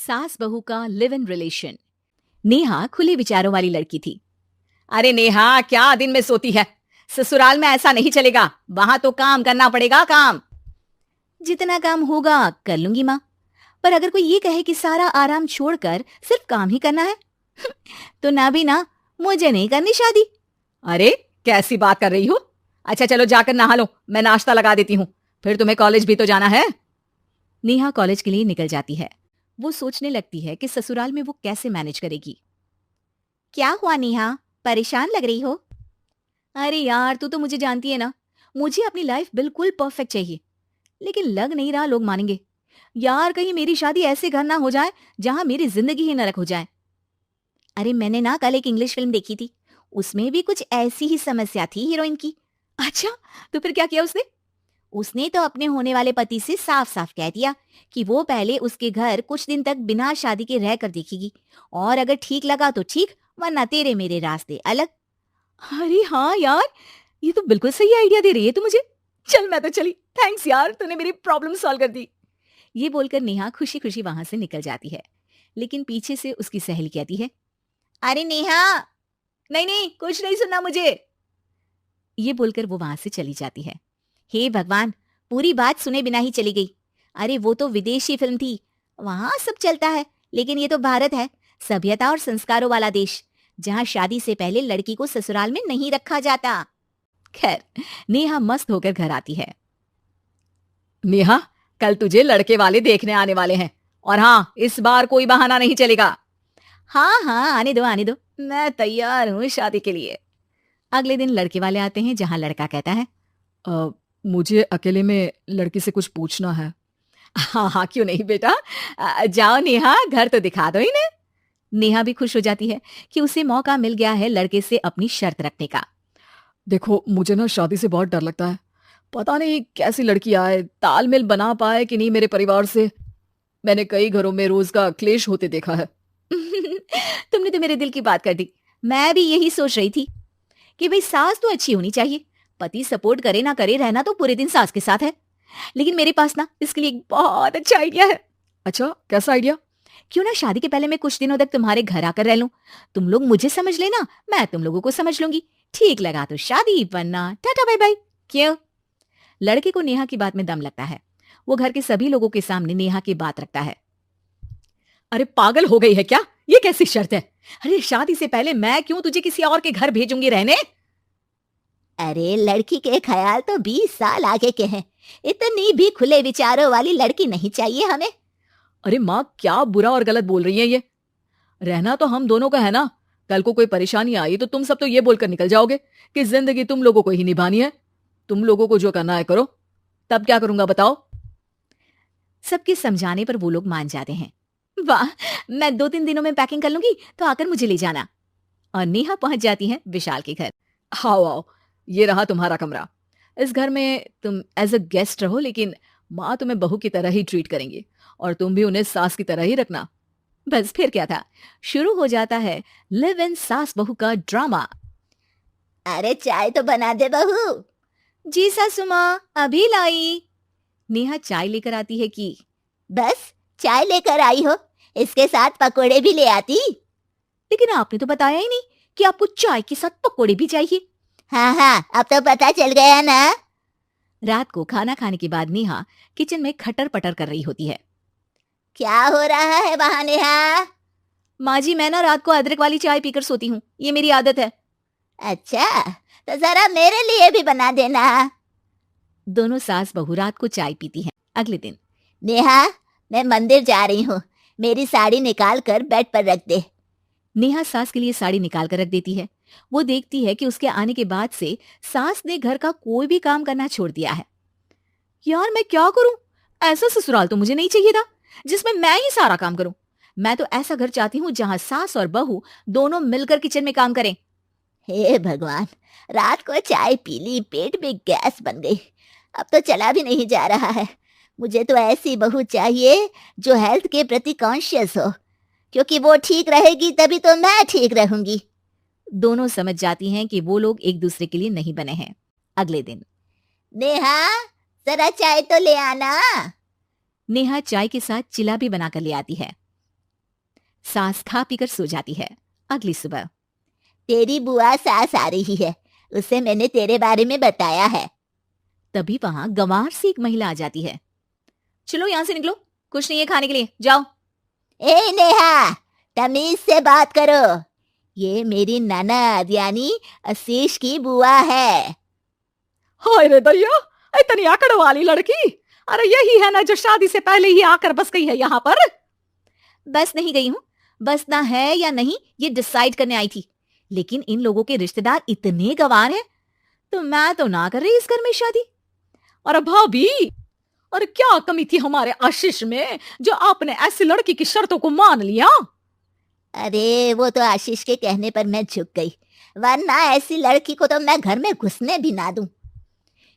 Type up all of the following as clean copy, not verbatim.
सास बहू का लिव इन रिलेशन। नेहा खुले विचारों वाली लड़की थी। अरे नेहा, क्या दिन में सोती है? ससुराल में ऐसा नहीं चलेगा, वहां तो काम करना पड़ेगा। काम जितना काम होगा कर लूंगी माँ, पर अगर कोई ये कहे कि सारा आराम छोड़कर सिर्फ काम ही करना है तो ना भी ना, मुझे नहीं करनी शादी। अरे कैसी बात कर रही हो? अच्छा चलो जाकर नहा लो, मैं नाश्ता लगा देती हूँ, फिर तुम्हें कॉलेज भी तो जाना है। नेहा कॉलेज के लिए निकल जाती है। वो सोचने लगती है कि ससुराल में वो कैसे मैनेज करेगी। क्या हुआ नेहा, परेशान लग रही हो? अरे यार, तू तो मुझे जानती है ना, मुझे अपनी लाइफ बिल्कुल परफेक्ट चाहिए, लेकिन लग नहीं रहा लोग मानेंगे। यार कहीं मेरी शादी ऐसे घर ना हो जाए जहां मेरी जिंदगी ही नरक हो जाए। अरे मैंने ना कल एक इंग्लिश फिल्म देखी थी, उसमें भी कुछ ऐसी ही समस्या थी हीरोइन की। अच्छा, तो फिर क्या किया उसने? उसने तो अपने होने वाले पति से साफ साफ कह दिया कि वो पहले उसके घर कुछ दिन तक बिना शादी के रह कर देखेगी, और अगर ठीक लगा तो ठीक, वरना तेरे मेरे रास्ते अलग। अरे हाँ यार, ये तो बिल्कुल सही आइडिया दे रही है तू मुझे। चल मैं तो चली, थैंक्स यार, तूने मेरी प्रॉब्लम सॉल्व कर दी। ये बोलकर नेहा खुशी खुशी वहां से निकल जाती है, लेकिन पीछे से उसकी सहेली कहती है, अरे नेहा, नहीं नहीं कुछ नहीं सुनना मुझे। ये बोलकर वो वहां से चली जाती है। हे भगवान, पूरी बात सुने बिना ही चली गई। अरे वो तो विदेशी फिल्म थी, वहां सब चलता है, लेकिन ये तो भारत है, सभ्यता और संस्कारों वाला देश, जहां शादी से पहले लड़की को ससुराल में नहीं रखा जाता। खैर, नेहा मस्त होकर घर आती है। नेहा, कल तुझे लड़के वाले देखने आने वाले हैं, और हाँ, इस बार कोई बहाना नहीं चलेगा। हाँ हाँ, आने दो, मैं तैयार हूँ शादी के लिए। अगले दिन लड़के वाले आते हैं, जहां लड़का कहता है, मुझे अकेले में लड़की से कुछ पूछना है। हाँ हाँ, क्यों नहीं बेटा, जाओ नेहा, घर तो दिखा दो इन्हें। नेहा भी खुश हो जाती है कि उसे मौका मिल गया है लड़के से अपनी शर्त रखने का। देखो, मुझे ना शादी से बहुत डर लगता है, पता नहीं कैसी लड़की आए, तालमेल बना पाए कि नहीं मेरे परिवार से। मैंने कई घरों में रोज का क्लेश होते देखा है। तुमने तो मेरे दिल की बात कर दी। मैं भी यही सोच रही थी कि भाई सास तो अच्छी होनी चाहिए, पति सपोर्ट करे ना करे, रहना तो पूरे दिन सास के साथ है। लेकिन मेरे पास ना इसके लिए एक बहुत अच्छा आइडिया है। अच्छा, कैसा आइडिया? क्यों ना शादी के पहले मैं कुछ दिनों तक तुम्हारे घर आकर रह लूं, तुम लोग मुझे समझ लेना, मैं तुम लोगों को समझ लूंगी, ठीक लगा तो शादी, वरना टाटा बाय बाय। क्यों? लड़के को नेहा की बात में दम लगता है। वो घर के सभी लोगों के सामने नेहा की बात रखता है। अरे पागल हो गई है क्या? ये कैसी शर्त है? अरे शादी से पहले मैं क्यों तुझे किसी और के घर भेजूंगी रहने? अरे लड़की के ख्याल तो 20 साल आगे के हैं, इतनी भी खुले विचारों वाली लड़की नहीं चाहिए हमें। अरे माँ, क्या बुरा और गलत बोल रही है ये? रहना तो हम दोनों का है ना, कल को कोई परेशानी आई तो तुम सब तो ये बोलकर निकल जाओगे कि जिंदगी तुम लोगों को ही निभानी है, तुम लोगों को जो करना है करो। तब क्या करूंगा बताओ? सबके समझाने पर वो लोग मान जाते हैं। वाह, मैं 2-3 दिनों में पैकिंग कर लूंगी, तो आकर मुझे ले जाना। और नेहा पहुंच जाती है विशाल के घर। आओ आओ, ये रहा तुम्हारा कमरा। इस घर में तुम एज अ गेस्ट रहो, लेकिन माँ तुम्हें बहू की तरह ही ट्रीट करेंगी, और तुम भी उन्हें सास की तरह ही रखना। बस फिर क्या था, शुरू हो जाता है लिव इन सास बहू का ड्रामा। अरे चाय तो बना दे बहू। जी सासू माँ, अभी लाई। नेहा चाय लेकर आती है कि बस चाय लेकर आई हो, इसके साथ पकोड़े भी ले आती। लेकिन आपने तो बताया ही नहीं कि आपको चाय के साथ पकोड़े भी चाहिए। हाँ हाँ, अब तो पता चल गया ना। रात को खाना खाने के बाद नेहा किचन में खटर पटर कर रही होती है। क्या हो रहा है वहां नेहा? माँ जी, मैं ना रात को अदरक वाली चाय पीकर सोती हूँ, ये मेरी आदत है। अच्छा, तो जरा मेरे लिए भी बना देना। दोनों सास बहू रात को चाय पीती हैं। अगले दिन, नेहा, मैं मंदिर जा रही हूँ, मेरी साड़ी निकाल कर बेड पर रख दे। नेहा सास के लिए साड़ी निकाल कर रख देती है। वो देखती है कि उसके आने के बाद से सास ने घर का कोई भी काम करना छोड़ दिया है। यार मैं क्या करूं? ऐसा ससुराल तो मुझे नहीं चाहिए था जिसमें मैं ही सारा काम करूं। मैं तो ऐसा घर चाहती हूँ जहां सास और बहू दोनों मिलकर किचन में काम करें। हे भगवान, रात को चाय पी ली, पेट में गैस बन गई, अब तो चला भी नहीं जा रहा है। मुझे तो ऐसी बहू चाहिए जो हेल्थ के प्रति कॉन्शियस हो, क्योंकि वो ठीक रहेगी तभी तो मैं ठीक रहूंगी। दोनों समझ जाती हैं कि वो लोग एक दूसरे के लिए नहीं बने हैं। अगले दिन, नेहा, जरा चाय तो ले आना। नेहा चाय के साथ चिला भी बनाकर ले आती है। सास खा पीकर सो जाती है। अगली सुबह तेरी बुआ सास आ रही है, उसे मैंने तेरे बारे में बताया है। तभी वहां गंवार सी एक महिला आ जाती है। चलो यहां से निकलो, कुछ नहीं है खाने के लिए, जाओ। ए नेहा, तमीज से बात करो, ये मेरी ननद यानी आशीष की बुआ है। हाय रे दैया, इतनी आकड़ वाली लड़की, अरे यही है ना जो शादी से पहले ही आकर बस गई है यहाँ पर। बस नहीं गई हूँ, बसना है या नहीं ये डिसाइड करने आई थी, लेकिन इन लोगों के रिश्तेदार इतने गंवार हैं तो मैं तो ना कर रही इस घर में शादी। और भाभी, और क्या कमी थी हमारे आशीष में जो आपने ऐसी लड़की की शर्तों को मान लिया? अरे वो तो आशीष के कहने पर मैं झुक गई, वरना ऐसी लड़की को तो मैं घर में घुसने भी ना दूं।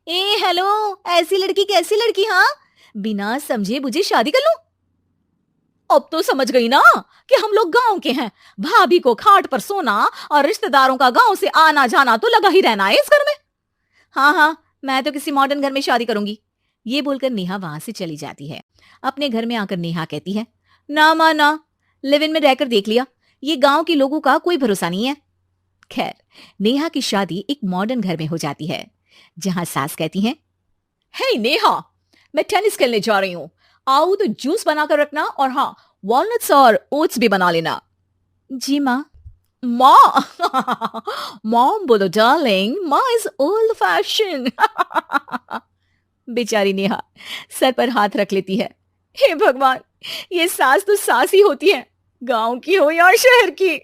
ए हेलो, ऐसी लड़की कैसी लड़की? हाँ, बिना समझे बुझे शादी कर लूं? अब तो समझ गई ना कि हम लोग गांव के हैं। भाभी को खाट पर सोना और रिश्तेदारों का गांव से आना जाना तो लगा ही रहना है इस घर में। हाँ हाँ, मैं तो किसी मॉडर्न घर में शादी करूंगी। ये बोलकर नेहा वहां से चली जाती है। अपने घर में आकर नेहा कहती है, ना माँ ना, लिव इन में रहकर देख लिया, ये गांव के लोगों का कोई भरोसा नहीं है। खैर, नेहा की शादी एक मॉडर्न घर में हो जाती है, जहां सास कहती है, हे नेहा, मैं टेनिस खेलने जा रही हूं, आओ तो जूस बनाकर रखना, और हाँ, वॉलनट्स और ओट्स भी बना लेना। जी माँ। माँ मॉम बोलो डार्लिंग, माँ इज ओल्ड फैशन। बेचारी नेहा सर पर हाथ रख लेती है। हे भगवान, ये सास तो सास ही होती है, गांव की हो या शहर की।